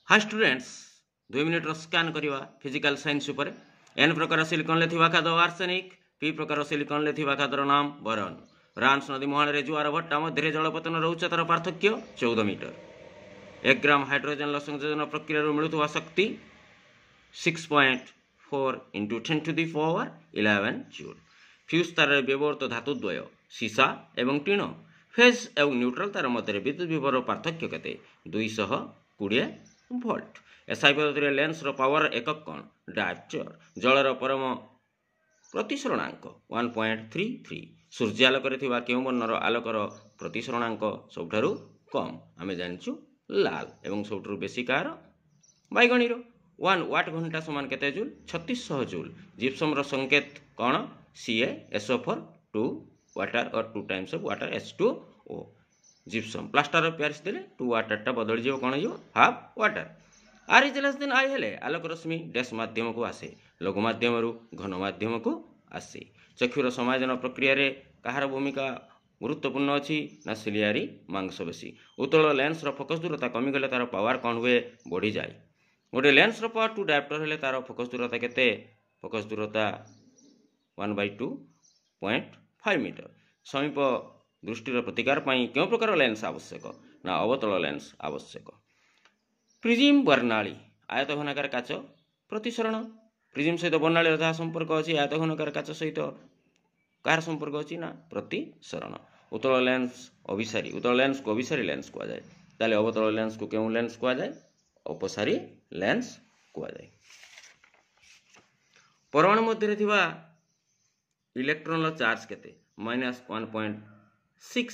Hi students 2 minute scan करवा physical science उपर N प्रकार सिलिकन ले खाद आर्सेनिक पी प्रकार सिलिकन ले खादर नाम बोरॉन रांस नदी मुहां जुआर भट्टा मध्य जलपतन रोचे तार पार्थक्य 14 मीटर 1 ग्राम हाइड्रोजन संयोजन प्रक्रिया मिलुवा शक्ति 6.4 × 10⁻11 जूल फ्यूज तार व्यवहृत धातुद्वय सीसा एवं टीण फेज एवं न्यूट्रल तार मध्य विद्युत विभर पार्थक्य केते 220 भोल्ट एसआई पद्धति लेंस पावर एकक कौन डायप्टर जलर परम प्रतिसरणांक 1.33 सूर्यालोक केउं वर्णर आलोकर प्रतिसरणांक सबठारु कम आमे जानिछु लाल एवं सबठारु बेसी कार बैगणीर 1 वाट घंटा समान केते जूल 3600 जूल जिप्सम रो संकेत कौन CaSO4 2 वाटर और 2 times of water H2O gypsum plaster of Paris देले 2 वाटर टा बदल जीव कोन जीव half water are is less than आई हेले आलोक रश्मि डैश माध्यम को आसे लघु माध्यम रु घन माध्यम को आसे चक्षुर समायोजन प्रक्रिया रे कहार भूमिका गुरुत्वपूर्ण अछि ना सिलियारी मांसपेशी उत्तल लेंस रो फोकस दूरता कमी गले तार पावर कोन हुए बढ़ी जाय गोटे लेंस रो पावर 2 डायप्टर हेले तार फोकस दूरता केते फोकस दूरता 1/2.5 मीटर समीप दृष्टिर प्रतिकार पाई क्यों प्रकार लेंस आवश्यक ना अवतल लेंस आवश्यक प्रिज्म वर्णाली आयत घनाकार काच प्रतिसरण प्रिज्म सहित वर्णाली जहाँ संपर्क अच्छी आयत घनाकार काच सहित कार संपर्क अच्छी ना प्रतिसरण उत्तल लेंस अभिसारी उत्तल लेंस को अभिसारी लेंस कह जाए ताले अवतल लेंस को क्यों लेंस कह जाए अपसारी लेंस कह जाए परमाणु मध्य इलेक्ट्रॉन चार्ज केते -1.6 ×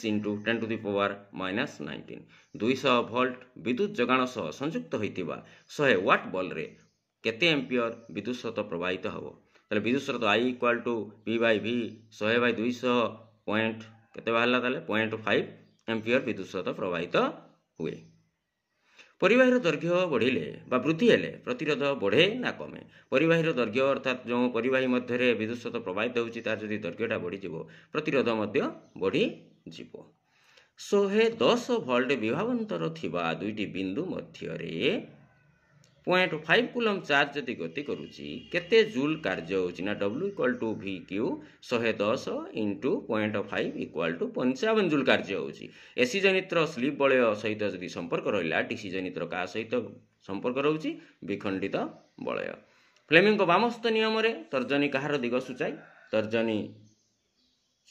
10⁻19 200 वोल्ट विद्युत जगाण सह संयुक्त होइतिबा 100 वाट बल रे केते एम्पियर विद्युत स्रोत प्रवाहित हबो ताले विद्युत स्रोत I = P/V 100/200 पॉइंट केते बाहरला ताले 0.5 एम्पियर विद्युत स्रोत प्रवाहित हुए परिवाहीर दैर्घ्य बढ़िले बा वृद्धि हेले प्रतिरोध बढ़े ना कमे परिवाहीर दैर्घ्य अर्थात जो परिवाही मध्य विद्युत स्रोत प्रवाहित होउची तार जदि दैर्घ्यटा बढ़ी जिवो प्रतिरोध मध्य बढ़ी जिवो 110 वोल्ट विभावांतर थिबा दुईटी बिंदु मध्य रे 0.5 कूलम चार्ज जदि गति करूची केते जूल कार्य होची ना W = VQ 110 × 0.5 = 55 जूल कार्य होची एसी जनित्र स्लीप बलय सहित जदि संपर्क रहिला डीसी जनित्र का सहित संपर्क रहउची विखंडित बलय फ्लेमिंग को वामस्थ नियम रे तर्जनी कहार दिग सूचाई तर्जनी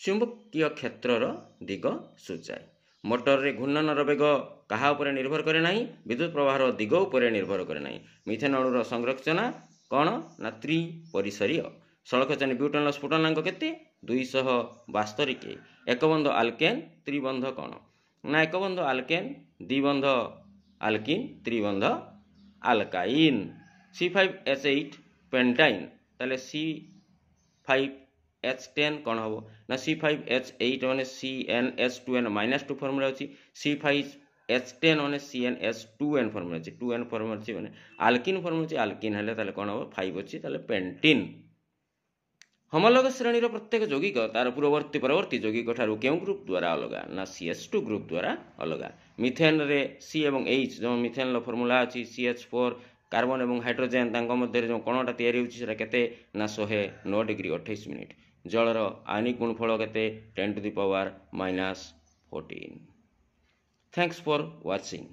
चुंबकीय क्षेत्रर दिग सूचाई मोटर रे घूर्णनर वेग कहा उपरे निर्भर करे नाही विद्युत प्रवाहर दिग उपरे निर्भर करे नाही मिथेन अणुर संरचना कौन ना त्रिपरिसरीय सड़कचनी ब्यूटेनल स्फुटनांक केते 272 एकबंध आल्केन त्रिबंध कौन ना एकबंध आल्केन द्विबंध आल्किन त्रिबंध आल्काइन C5H8 पेंटाइन ताले C5H10 कौन हम ना C5H8 माने CnH2n-2 फॉर्मूला अछि C5H10 माने CnH2n फॉर्मूला अछि 2n फॉर्मूला अछि माने आल्किन फॉर्मूला अछि आल्किन हेले ताले कौन हम 5 अछि ताले पेंटिन होमोलॉग श्रेणी प्रत्येक यौगिक तार पूर्ववर्ती परवर्ती यौगिक ठारू केउ ग्रुप द्वारा अलगा ना CH2 ग्रुप द्वारा अलगा मिथेन रे C एवं H जो मिथेन फॉर्मूला अछि CH4 कार्बन एवं हाइड्रोजन तांको मध्य जो कोणटा तयारी होछि सेटा केते ना 109 डिग्री 28 मिनिट जलर आयनिक गुणफल केते 10⁻⁻14 थैंक्स फॉर वाचिंग।